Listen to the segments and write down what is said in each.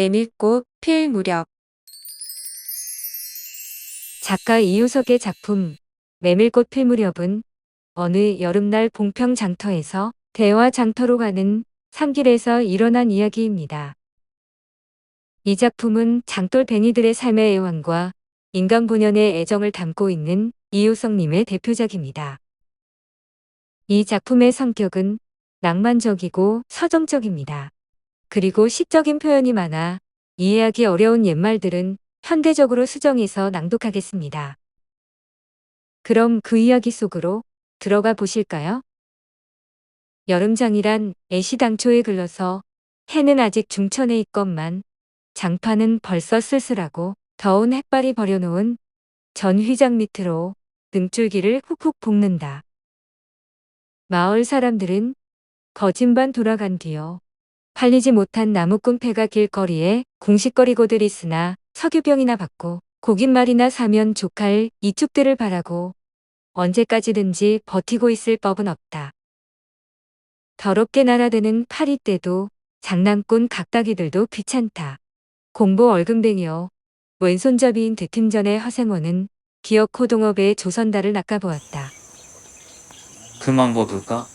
메밀꽃 필 무렵. 작가 이효석의 작품 메밀꽃 필 무렵은 어느 여름날 봉평 장터에서 대화 장터로 가는 산길에서 일어난 이야기입니다. 이 작품은 장돌뱅이들의 삶의 애환과 인간 본연의 애정을 담고 있는 이효석님의 대표작입니다. 이 작품의 성격은 낭만적이고 서정적입니다. 그리고 시적인 표현이 많아 이해하기 어려운 옛말들은 현대적으로 수정해서 낭독하겠습니다. 그럼 그 이야기 속으로 들어가 보실까요? 여름장이란 애시당초에 글러서 해는 아직 중천에 있건만 장판은 벌써 쓸쓸하고 더운 햇발이 버려놓은 전휘장 밑으로 등줄기를 훅훅 볶는다. 마을 사람들은 거진반 돌아간 뒤여 팔리지 못한 나무꾼패가 길거리에 궁식거리고들 있으나 석유병이나 받고 고깃말이나 사면 족할 이축들을 바라고 언제까지든지 버티고 있을 법은 없다. 더럽게 날아드는 파리떼도 장난꾼 각다기들도 귀찮다. 공보 얼금뱅이여 왼손잡이인 대팀전의 허생원은 기업 호동업의 조선달을 낚아보았다. 그만 먹을까?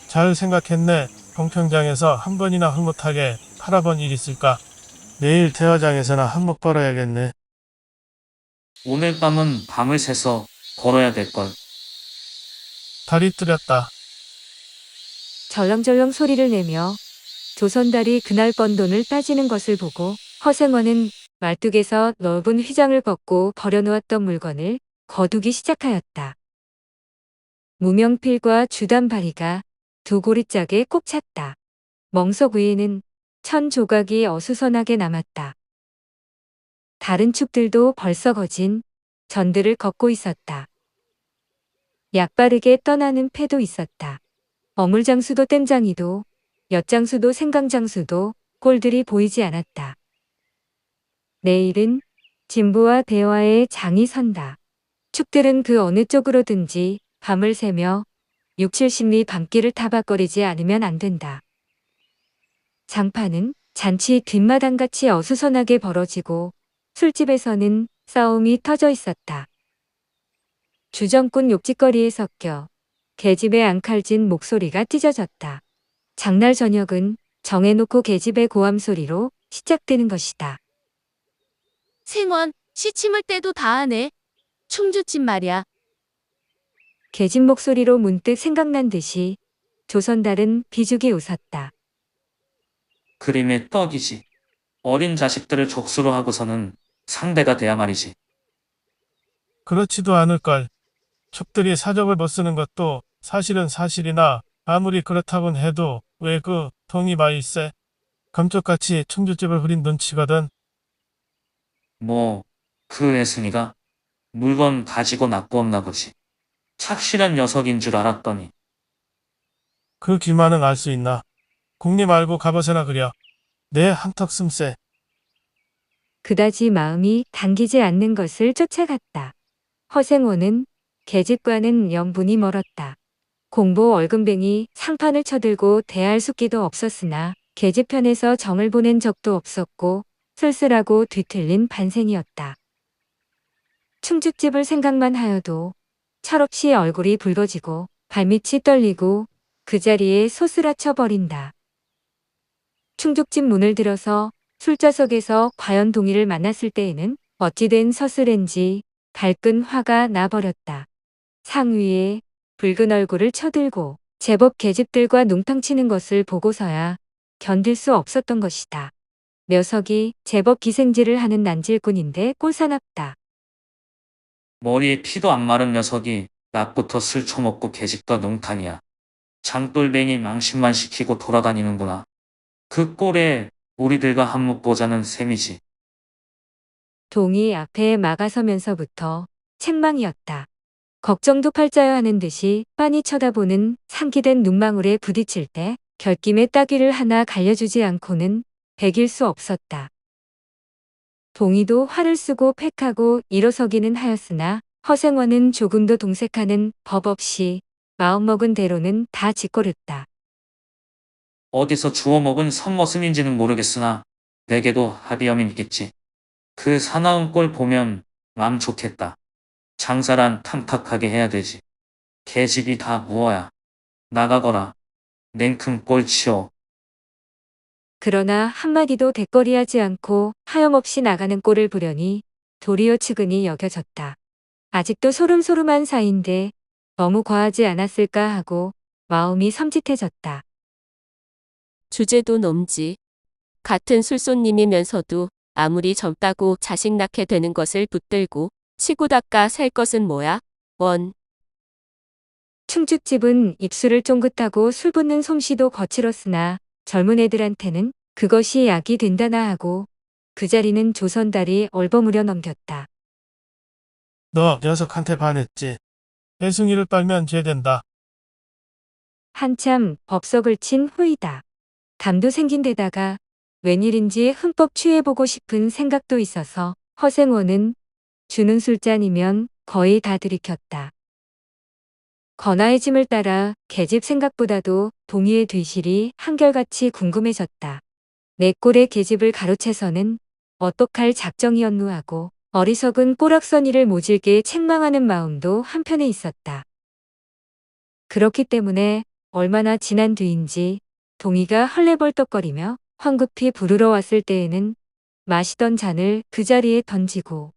잘 생각했네. 봉평장에서 한 번이나 흐뭇하게 팔아본 일 있을까? 내일 대화장에서나 한몫 벌어야겠네. 오늘 밤은 밤을 새서 걸어야 될걸. 다리 뚜렸다. 절렁절렁 소리를 내며 조선달이 그날 번 돈을 따지는 것을 보고 허생원은 말뚝에서 넓은 휘장을 벗고 버려놓았던 물건을 거두기 시작하였다. 무명필과 주단바리가 두 고리짝에 꼭 찼다. 멍석 위에는 천 조각이 어수선하게 남았다. 다른 축들도 벌써 거진 전들을 걷고 있었다. 약바르게 떠나는 패도 있었다. 어물장수도 땜장이도 엿장수도 생강장수도 꼴들이 보이지 않았다. 내일은 진부와 대화의 장이 선다. 축들은 그 어느 쪽으로든지 밤을 새며 6, 70리 밤길을 타박거리지 않으면 안 된다. 장판은 잔치 뒷마당같이 어수선하게 벌어지고 술집에서는 싸움이 터져 있었다. 주정꾼 욕짓거리에 섞여 계집의 앙칼진 목소리가 찢어졌다. 장날 저녁은 정해놓고 계집의 고함 소리로 시작되는 것이다. 생원, 시침을 때도 다 하네. 충주집 말이야. 계집 목소리로 문득 생각난 듯이 조선달은 비죽이 웃었다. 그림의 떡이지. 어린 자식들을 족수로 하고서는 상대가 돼야 말이지. 그렇지도 않을걸. 촉들이 사적을 못 쓰는 것도 사실은 사실이나 아무리 그렇다곤 해도 왜 그 동이 마일세? 감쪽같이 충주집을 흐린 눈치거든. 뭐, 그 애순이가 물건 가지고 납고 없나 보지. 착실한 녀석인 줄 알았더니. 그 귀만은 알 수 있나? 국리 말고 갑옷에나 그려. 내 한턱 씀세. 그다지 마음이 당기지 않는 것을 쫓아갔다. 허생호는 계집과는 연분이 멀었다. 공보 얼금뱅이 상판을 쳐들고 대할 숙기도 없었으나 계집 편에서 정을 보낸 적도 없었고 쓸쓸하고 뒤틀린 반생이었다. 충주집을 생각만 하여도 철없이 얼굴이 붉어지고 발밑이 떨리고 그 자리에 소스라쳐 버린다. 충죽집 문을 들어서 술자석에서 과연 동희를 만났을 때에는 어찌된 서슬인지 발끈 화가 나버렸다. 상위에 붉은 얼굴을 쳐들고 제법 계집들과 농탕 치는 것을 보고서야 견딜 수 없었던 것이다. 녀석이 제법 기생질을 하는 난질꾼인데 꼴사납다. 머리에 피도 안 마른 녀석이 낮부터 술 처먹고 계집과 농탕이야. 장돌뱅이 망신만 시키고 돌아다니는구나. 그 꼴에 우리들과 한몫 보자는 셈이지. 동이 앞에 막아서면서부터 책망이었다. 걱정도 팔자여 하는 듯이 빤히 쳐다보는 상기된 눈망울에 부딪힐 때 결김에 따귀를 하나 갈려주지 않고는 배길 수 없었다. 동이도 화를 쓰고 팩하고 일어서기는 하였으나 허생원은 조금도 동색하는 법 없이 마음먹은 대로는 다 짓거렸다. 어디서 주워먹은 선머슴인지는 모르겠으나 내게도 하비엄이 있겠지. 그 사나운 꼴 보면 마음 좋겠다. 장사란 탐탁하게 해야 되지. 계집이 다 무어야. 나가거라. 냉큼 꼴 치워. 그러나 한마디도 대꾸리하지 않고 하염없이 나가는 꼴을 보려니 도리어 측은히 여겨졌다. 아직도 소름소름한 사이인데 너무 과하지 않았을까 하고 마음이 섬찟해졌다. 주제도 넘지. 같은 술손님이면서도 아무리 젊다고 자식 낳게 되는 것을 붙들고 치고 닦아 살 것은 뭐야? 원. 충죽집은 입술을 쫑긋하고 술 붓는 솜씨도 거칠었으나 젊은 애들한테는 그것이 약이 된다나 하고 그 자리는 조선달이 얼버무려 넘겼다. 너 녀석한테 반했지. 애숭이를 빨면 죄된다. 한참 법석을 친 후이다. 담도 생긴 데다가 웬일인지 흠뻑 취해보고 싶은 생각도 있어서 허생원은 주는 술잔이면 거의 다 들이켰다. 건아의 짐을 따라 계집 생각보다도 동희의 뒤실이 한결같이 궁금해졌다. 내 꼴의 계집을 가로채서는 어떡할 작정이었누 하고 어리석은 꼬락서니를 모질게 책망하는 마음도 한편에 있었다. 그렇기 때문에 얼마나 지난 뒤인지 동희가 헐레벌떡거리며 황급히 부르러 왔을 때에는 마시던 잔을 그 자리에 던지고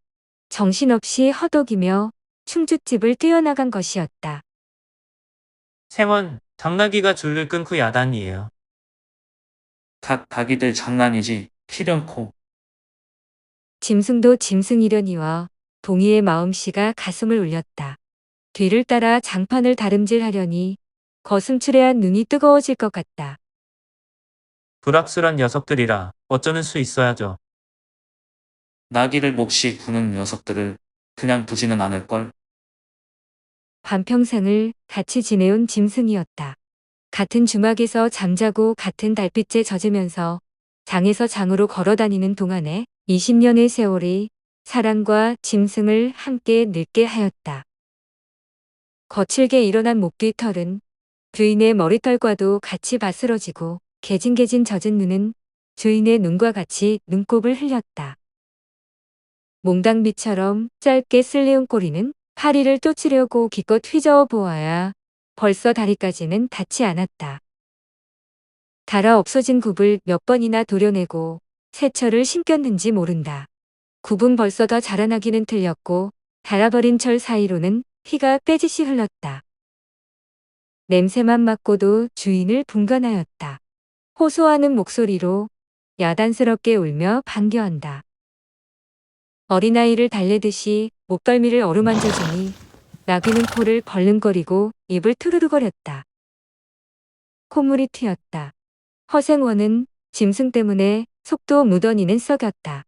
정신없이 허덕이며 충주집을 뛰어나간 것이었다. 생원, 당나귀가 줄을 끊고 야단이에요. 각 가기들 장난이지. 필연코. 짐승도 짐승이려니와 동희의 마음씨가 가슴을 울렸다. 뒤를 따라 장판을 다름질하려니 거슴츠레한 눈이 뜨거워질 것 같다. 불악술한 녀석들이라 어쩌는 수 있어야죠. 나귀를 몹시 구는 녀석들을 그냥 두지는 않을걸. 반평생을 같이 지내온 짐승이었다. 같은 주막에서 잠자고 같은 달빛에 젖으면서 장에서 장으로 걸어다니는 동안에 20년의 세월이 사람과 짐승을 함께 늙게 하였다. 거칠게 일어난 목뒤털은 주인의 머리털과도 같이 바스러지고 개진개진 젖은 눈은 주인의 눈과 같이 눈곱을 흘렸다. 몽당비처럼 짧게 쓸려온 꼬리는 파리를 쫓으려고 기껏 휘저어 보아야 벌써 다리까지는 닿지 않았다. 달아 없어진 굽을 몇 번이나 도려내고 새철을 심겼는지 모른다. 굽은 벌써 더 자라나기는 틀렸고 달아버린 철 사이로는 피가 빼짓이 흘렀다. 냄새만 맡고도 주인을 분간하였다. 호소하는 목소리로 야단스럽게 울며 반겨한다. 어린아이를 달래듯이 목덜미를 어루만져주니 나귀는 코를 벌름거리고 입을 투르르거렸다. 콧물이 튀었다. 허생원은 짐승 때문에 속도 무더니는 썩였다.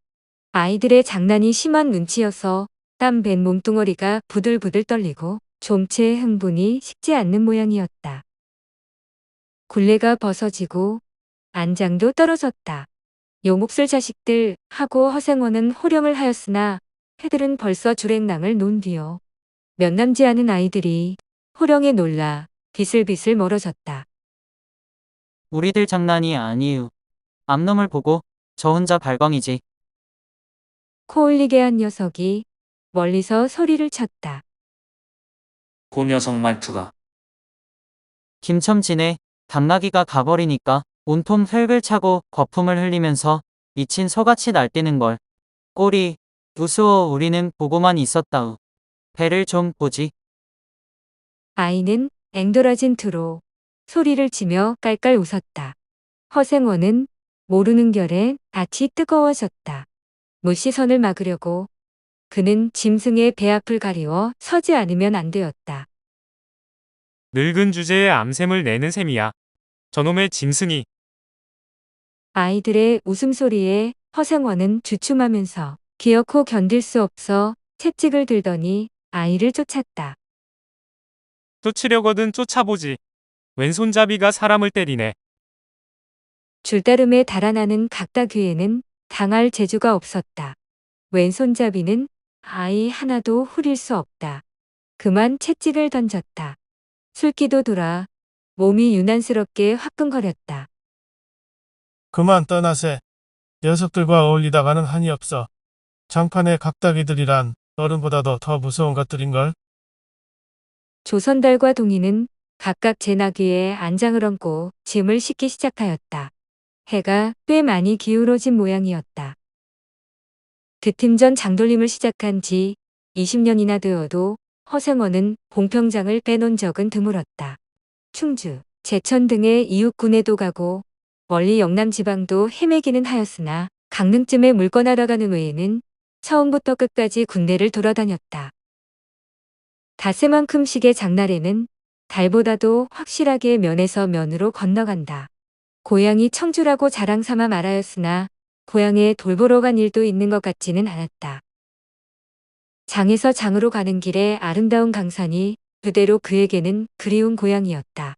아이들의 장난이 심한 눈치여서 땀 밴 몸뚱어리가 부들부들 떨리고 좀체의 흥분이 식지 않는 모양이었다. 굴레가 벗어지고 안장도 떨어졌다. 요목술 자식들 하고 허생원은 호령을 하였으나 해들은 벌써 주랭랑을 놓은 뒤요. 몇 남지 않은 아이들이 호령에 놀라 비슬비슬 멀어졌다. 우리들 장난이 아니유. 암놈을 보고 저 혼자 발광이지. 코 올리게 한 녀석이 멀리서 소리를 쳤다. 그 녀석 말투가. 김첨지네. 당나귀가 가버리니까 온통 흙을 차고 거품을 흘리면서 미친 소같이 날뛰는 걸. 꼴이 우스워. 우리는 보고만 있었다우. 배를 좀 보지. 아이는 앵돌아진 투로 소리를 치며 깔깔 웃었다. 허생원은 모르는 결에 낯이 뜨거워졌다. 무시선을 막으려고 그는 짐승의 배 앞을 가리워 서지 않으면 안 되었다. 늙은 주제에 암샘을 내는 셈이야. 저놈의 짐승이. 아이들의 웃음소리에 허생원은 주춤하면서 기어코 견딜 수 없어 채찍을 들더니 아이를 쫓았다. 쫓으려거든 쫓아보지. 왼손잡이가 사람을 때리네. 줄다름에 달아나는 각다귀에는 당할 재주가 없었다. 왼손잡이는 아이 하나도 후릴 수 없다. 그만 채찍을 던졌다. 술기도 돌아 몸이 유난스럽게 화끈거렸다. 그만 떠나세. 녀석들과 어울리다가는 한이 없어. 장판의 각다기들이란 어른보다도 더 무서운 것들인걸. 조선달과 동이는 각각 제 나귀에 안장을 얹고 짐을 싣기 시작하였다. 해가 꽤 많이 기울어진 모양이었다. 드팀전 장돌림을 시작한 지 20년이나 되어도 허생원은 봉평장을 빼놓은 적은 드물었다. 충주, 제천 등의 이웃군에도 가고 멀리 영남 지방도 헤매기는 하였으나 강릉쯤에 물건하러 가는 외에는 처음부터 끝까지 군대를 돌아다녔다. 닷새만큼씩의 장날에는 달보다도 확실하게 면에서 면으로 건너간다. 고향이 청주라고 자랑 삼아 말하였으나 고향에 돌보러 간 일도 있는 것 같지는 않았다. 장에서 장으로 가는 길에 아름다운 강산이 그대로 그에게는 그리운 고향이었다.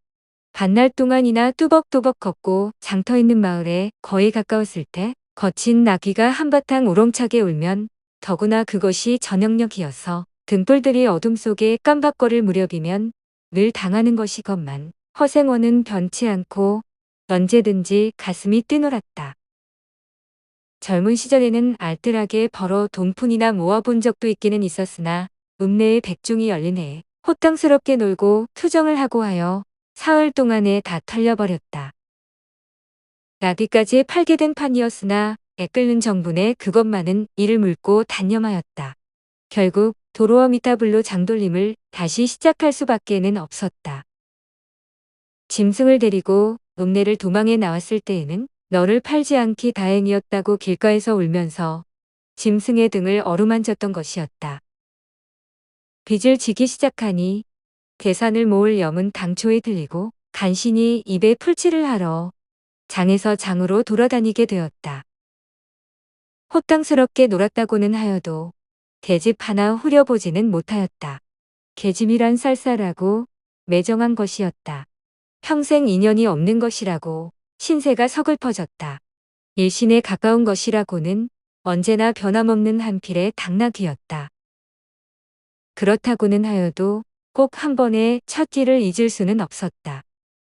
반날 동안이나 뚜벅뚜벅 걷고 장터 있는 마을에 거의 가까웠을 때 거친 나귀가 한바탕 우렁차게 울면 더구나 그것이 저녁녘이어서 등불들이 어둠 속에 깜박거릴 무렵이면 늘 당하는 것이건만 허생원은 변치 않고 언제든지 가슴이 뛰놀았다. 젊은 시절에는 알뜰하게 벌어 돈푼이나 모아본 적도 있기는 있었으나 읍내의 백중이 열린 해에 호탕스럽게 놀고 투정을 하고 하여 사흘 동안에 다 털려버렸다. 나귀까지 팔게 된 판이었으나 애끓는 정분에 그것만은 이를 물고 단념하였다. 결국 도로와 미타불로 장돌림을 다시 시작할 수밖에는 없었다. 짐승을 데리고 읍내를 도망해 나왔을 때에는 너를 팔지 않기 다행이었다고 길가에서 울면서 짐승의 등을 어루만졌던 것이었다. 빚을 지기 시작하니 계산을 모을 염은 당초에 들리고 간신히 입에 풀칠을 하러 장에서 장으로 돌아다니게 되었다. 호탕스럽게 놀았다고는 하여도 계집 하나 후려보지는 못하였다. 계집이란 쌀쌀하고 매정한 것이었다. 평생 인연이 없는 것이라고 신세가 서글퍼졌다. 일신에 가까운 것이라고는 언제나 변함없는 한 필의 당나귀였다. 그렇다고는 하여도 꼭 한 번에 첫 끼를 잊을 수는 없었다.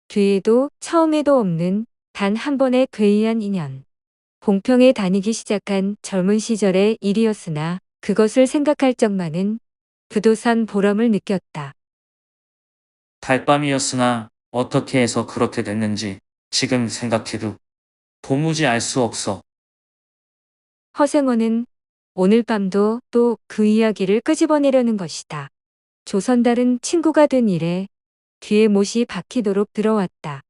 뒤에도 처음에도 없는 단 한 번의 괴이한 인연. 봉평에 다니기 시작한 젊은 시절의 일이었으나 그것을 생각할 적만은 부도산 보람을 느꼈다. 달밤이었으나 어떻게 해서 그렇게 됐는지 지금 생각해도 도무지 알 수 없어. 허생원은 오늘 밤도 또 그 이야기를 끄집어내려는 것이다. 조선달은 친구가 된 이래 귀에 못이 박히도록 들어왔다.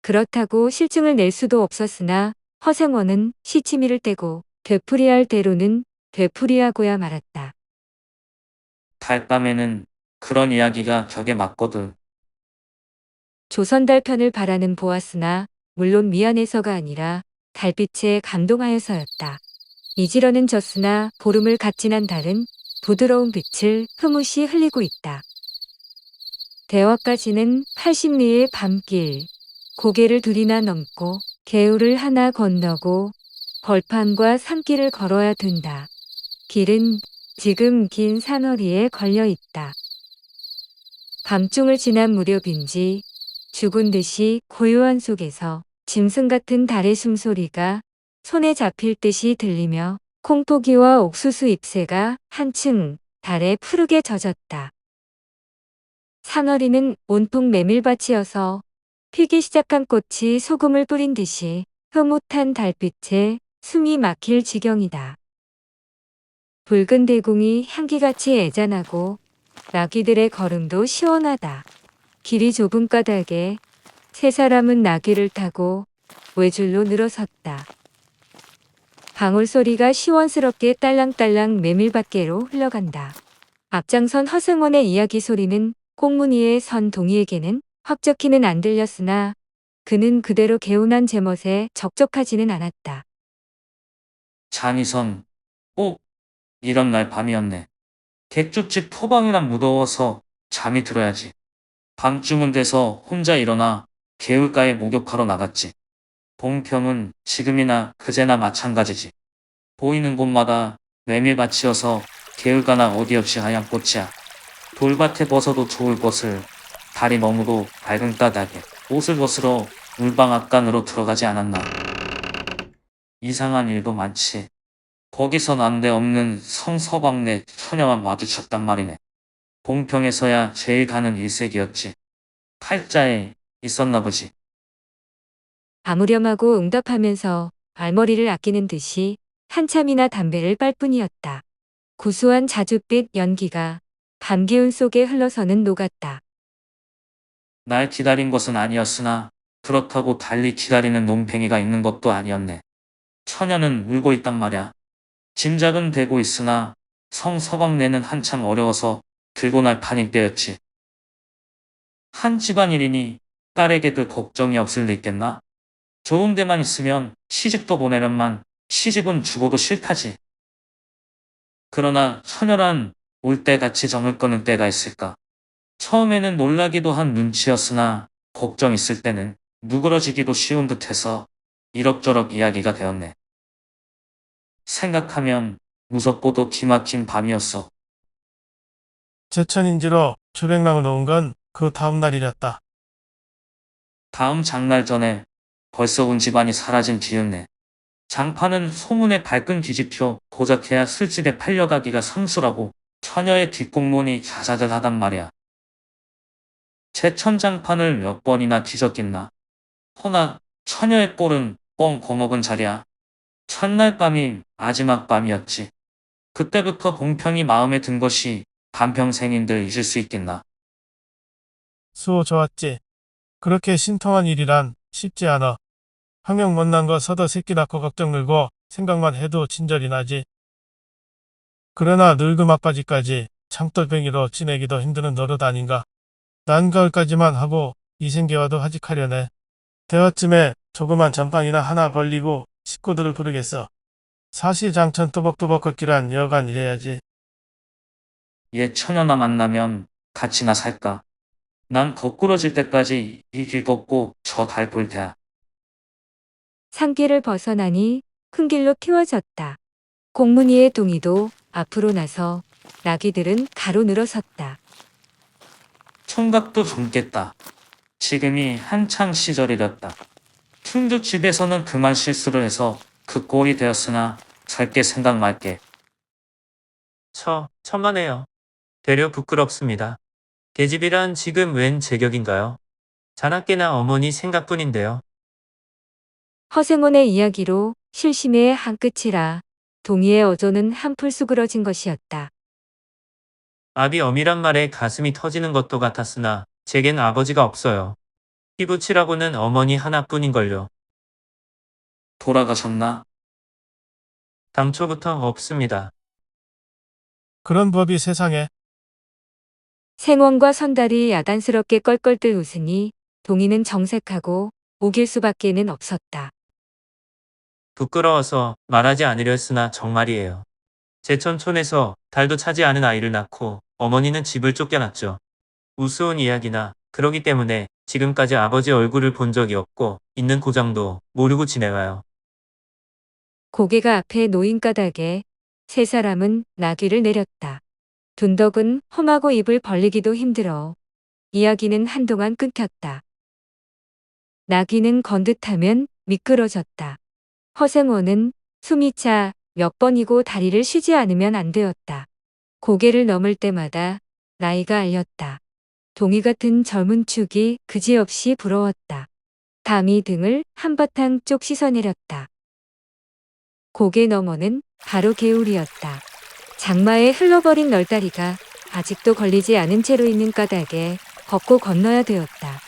그렇다고 실증을 낼 수도 없었으나 허생원은 시치미를 떼고 되풀이할 대로는 되풀이하고야 말았다. 달밤에는 그런 이야기가 격에 맞거든. 조선달 편을 바라는 보았으나 물론 미안해서가 아니라 달빛에 감동하여서였다. 이지러는 졌으나 보름을 갓 지난 달은 부드러운 빛을 흐뭇이 흘리고 있다. 대화까지는 80리의 밤길, 고개를 둘이나 넘고 개울을 하나 건너고 벌판과 산길을 걸어야 된다. 길은 지금 긴 산허리에 걸려 있다. 밤중을 지난 무렵인지 죽은 듯이 고요한 속에서 짐승 같은 달의 숨소리가 손에 잡힐 듯이 들리며 콩포기와 옥수수 잎새가 한층 달에 푸르게 젖었다. 산허리는 온통 메밀밭이어서 피기 시작한 꽃이 소금을 뿌린 듯이 흐뭇한 달빛에 숨이 막힐 지경이다. 붉은 대궁이 향기같이 애잔하고 나귀들의 걸음도 시원하다. 길이 좁은 까닭에 세 사람은 나귀를 타고 외줄로 늘어섰다. 방울소리가 시원스럽게 딸랑딸랑 메밀밭계로 흘러간다. 앞장선 허승원의 이야기 소리는 꽁무니에 선 동이에게는 확적히는 안 들렸으나 그는 그대로 개운한 제멋에 적적하지는 않았다. 장이선, 꼭 이런 날 밤이었네. 객주집 토방이나 무더워서 잠이 들어야지. 밤중은 돼서 혼자 일어나 개울가에 목욕하러 나갔지. 봉평은 지금이나 그제나 마찬가지지. 보이는 곳마다 메밀밭이어서 개울가나 어디 없이 하얀 꽃이야. 돌밭에 벗어도 좋을 것을 달이 너무도 밝은 까닭에 옷을 벗으러 물방 앞간으로 들어가지 않았나. 이상한 일도 많지. 거기서 난데없는 성서광래 처녀와 마주쳤단 말이네. 봉평에서야 제일 가는 일색이었지. 팔자에 있었나 보지. 아무렴하고 응답하면서 알머리를 아끼는 듯이 한참이나 담배를 빨 뿐이었다. 구수한 자줏빛 연기가 밤 기운 속에 흘러서는 녹았다. 날 기다린 것은 아니었으나 그렇다고 달리 기다리는 논팽이가 있는 것도 아니었네. 처녀는 울고 있단 말야. 짐작은 되고 있으나 성서광래는 한참 어려워서 들고 날 판이 때였지. 한 집안일이니 딸에게도 걱정이 없을 리 있겠나? 좋은 데만 있으면 시집도 보내련만 시집은 주고도 싫다지. 그러나 처녀란 올 때 같이 정을 거는 때가 있을까? 처음에는 놀라기도 한 눈치였으나 걱정 있을 때는 누그러지기도 쉬운 듯해서 이럭저럭 이야기가 되었네. 생각하면 무섭고도 기막힌 밤이었어. 제천인지로 주백랑을 놓은 건 그 다음 날이었다. 다음 장날 전에 벌써 온 집안이 사라진 뒤였네. 장파는 소문에 발끈 뒤집혀 고작해야 술집에 팔려가기가 상수라고 처녀의 뒷공문이 자자들하단 말이야. 제천장판을 몇 번이나 뒤적겠나. 허나 처녀의 꼴은 뻥 거먹은 자리야. 첫날 밤이 마지막 밤이었지. 그때부터 봉평이 마음에 든 것이 반평생인들 잊을 수 있겠나. 수호 좋았지. 그렇게 신통한 일이란 쉽지 않아. 항영 못난 거 서더 새끼 낳고 걱정 늘고 생각만 해도 진절이 나지. 그러나 늙음 아빠지까지 창돌뱅이로 지내기도 힘드는 노릇 아닌가. 난가을까지만 하고 이생계와도 하직하려네. 대화쯤에 조그만 전방이나 하나 벌리고 식구들을 부르겠어. 사시장천 또박또박 걷기란 여간 이래야지. 얘 처녀나 만나면 같이나 살까. 난 거꾸러질 때까지 이 길 걷고 저 달 볼 테야. 산길을 벗어나니 큰 길로 틔워졌다. 공문이의 동이도 앞으로 나서 나귀들은 가로 늘어섰다. 총각도 젊겠다. 지금이 한창 시절이랬다. 충주집에서는 그만 실수를 해서 그 꼴이 되었으나 절대 생각 말게. 천만에요. 되려 부끄럽습니다. 계집이란 지금 웬 제격인가요? 자나깨나 어머니 생각뿐인데요. 허생원의 이야기로 실심의 한 끝이라 동이의 어조는 한풀 수그러진 것이었다. 아비 어미란 말에 가슴이 터지는 것도 같았으나 제겐 아버지가 없어요. 피부치라고는 어머니 하나뿐인걸요. 돌아가셨나? 당초부터 없습니다. 그런 법이 세상에. 생원과 선달이 야단스럽게 껄껄들 웃으니 동이는 정색하고 우길 수밖에는 없었다. 부끄러워서 말하지 않으려 했으나 정말이에요. 제천촌에서 달도 차지 않은 아이를 낳고 어머니는 집을 쫓겨났죠. 우스운 이야기나 그러기 때문에 지금까지 아버지 얼굴을 본 적이 없고 있는 고장도 모르고 지내가요. 고개가 앞에 놓인 까닭에 세 사람은 나귀를 내렸다. 둔덕은 험하고 입을 벌리기도 힘들어 이야기는 한동안 끊겼다. 나귀는 건듯하면 미끄러졌다. 허생원은 숨이 차 몇 번이고 다리를 쉬지 않으면 안 되었다. 고개를 넘을 때마다 나이가 알렸다. 동이 같은 젊은 축이 그지없이 부러웠다. 담이 등을 한바탕 쪽 씻어내렸다. 고개 너머는 바로 개울이었다. 장마에 흘러버린 널다리가 아직도 걸리지 않은 채로 있는 까닭에 걷고 건너야 되었다.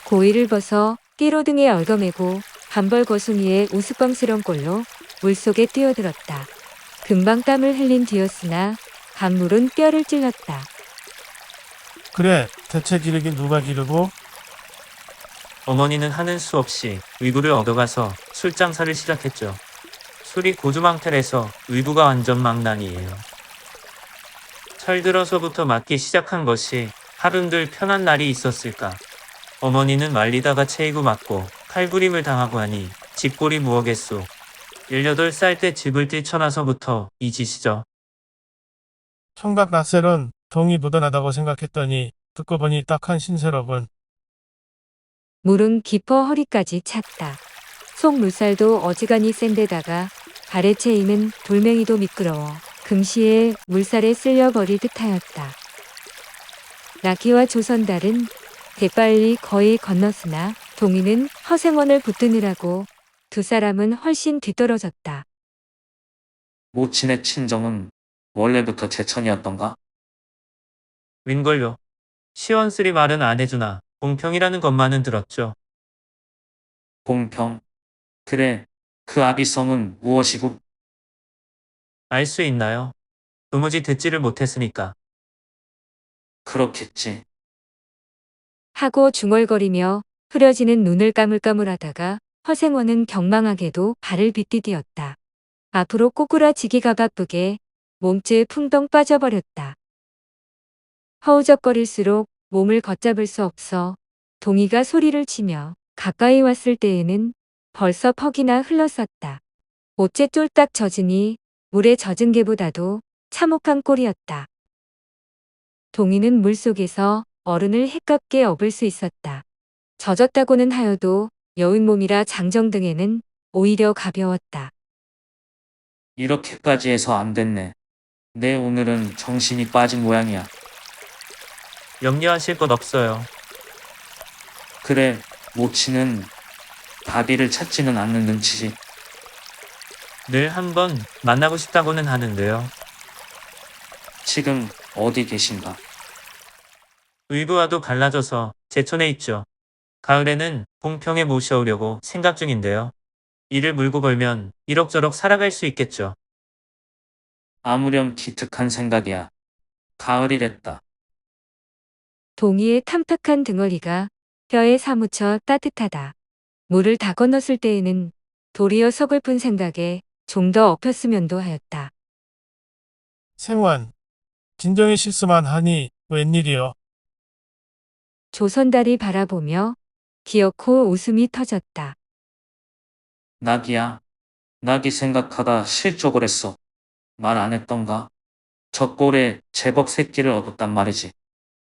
고이를 벗어 띠로등에 얽어매고 반벌거숭이의 우스꽝스런 꼴로 물속에 뛰어들었다. 금방 땀을 흘린 뒤였으나 간물은 뼈를 찔렀다. 그래, 대체 기르긴 누가 기르고? 어머니는 하는 수 없이 의구를 얻어가서 술장사를 시작했죠. 술이 고주망태라서 의구가 완전 망난이에요. 철 들어서부터 맞기 시작한 것이 하룬들 편한 날이 있었을까. 어머니는 말리다가 체이고 맞고 칼부림을 당하고 하니 집골이 무엇겠소. 18살 때 집을 뛰쳐나서부터 이 짓이죠. 청각 낯설은 동이 무던하다고 생각했더니 듣고 보니 딱한 신세로군. 물은 깊어 허리까지 찼다. 속 물살도 어지간히 센데다가 발에 채이는 돌멩이도 미끄러워 금시에 물살에 쓸려버릴 듯하였다. 나기와 조선달은 대빨리 거의 건넜으나 동희는 허생원을 붙드느라고 두 사람은 훨씬 뒤떨어졌다. 모친의 친정은 원래부터 제천이었던가? 윈걸요. 시원쓰리 말은 안 해주나 봉평이라는 것만은 들었죠. 봉평. 그래, 그 아비성은 무엇이고? 알 수 있나요? 도무지 듣지를 못했으니까. 그렇겠지. 하고 중얼거리며 흐려지는 눈을 까물까물하다가 허생원은 경망하게도 발을 빗디디었다. 앞으로 꼬꾸라지기가 바쁘게 몸째 풍덩 빠져버렸다. 허우적거릴수록 몸을 걷잡을 수 없어 동희가 소리를 치며 가까이 왔을 때에는 벌써 퍽이나 흘렀었다. 옷째 쫄딱 젖으니 물에 젖은 개보다도 참혹한 꼴이었다. 동희는 물속에서 어른을 헷깝게 업을 수 있었다. 젖었다고는 하여도 여인 몸이라 장정등에는 오히려 가벼웠다. 이렇게까지 해서 안 됐네. 내 오늘은 정신이 빠진 모양이야. 염려하실 것 없어요. 그래, 모친은 바비를 찾지는 않는 눈치지. 늘 한번 만나고 싶다고는 하는데요. 지금 어디 계신가? 의부와도 갈라져서 제천에 있죠. 가을에는 봉평에 모셔오려고 생각 중인데요. 이를 물고 벌면 이럭저럭 살아갈 수 있겠죠. 아무렴 기특한 생각이야. 가을이랬다. 동희의 탐탁한 등허리가 뼈에 사무쳐 따뜻하다. 물을 다 건넜을 때에는 도리어 서글픈 생각에 좀 더 엎였으면도 하였다. 생환, 진정의 실수만 하니 웬일이여. 조선달이 바라보며 기어코 웃음이 터졌다. 낙이야. 낙이 생각하다 실족을 했어. 말 안 했던가? 저 꼴에 제법 새끼를 얻었단 말이지.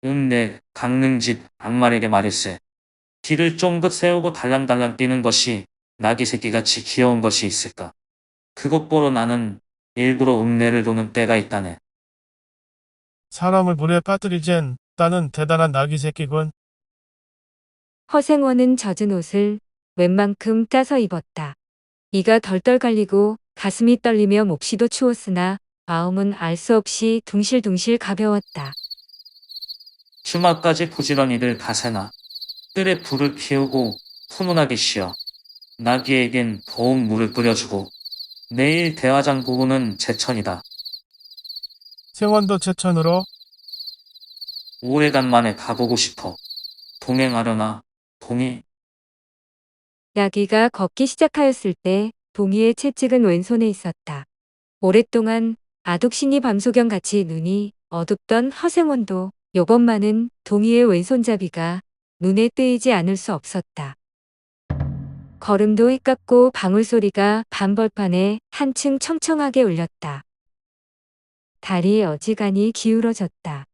내 강릉집 악말에게 말일세. 뒤를 쫑긋 세우고 달랑달랑 뛰는 것이 낙이 새끼같이 귀여운 것이 있을까? 그것 보러 나는 일부러 읍내를 도는 때가 있다네. 사람을 물에 빠뜨리젠 나는 대단한 나귀 새끼군. 허생원은 젖은 옷을 웬만큼 짜서 입었다. 이가 덜덜 갈리고 가슴이 떨리며 몹시도 추웠으나 마음은 알 수 없이 둥실둥실 가벼웠다. 주말까지 부지런히들 가세나. 뜰에 불을 피우고 훈훈하게 쉬어. 나귀에겐 더운 물을 끓여주고. 내일 대화장 부부는 제천이다. 생원도 제천으로. 오래간만에 가보고 싶어. 동행하려나, 동의? 나귀가 걷기 시작하였을 때 동희의 채찍은 왼손에 있었다. 오랫동안 아독신이 밤소경같이 눈이 어둡던 허생원도 요번만은 동희의 왼손잡이가 눈에 띄지 않을 수 없었다. 걸음도 헷깝고 방울소리가 밤벌판에 한층 청청하게 울렸다. 달이 어지간히 기울어졌다.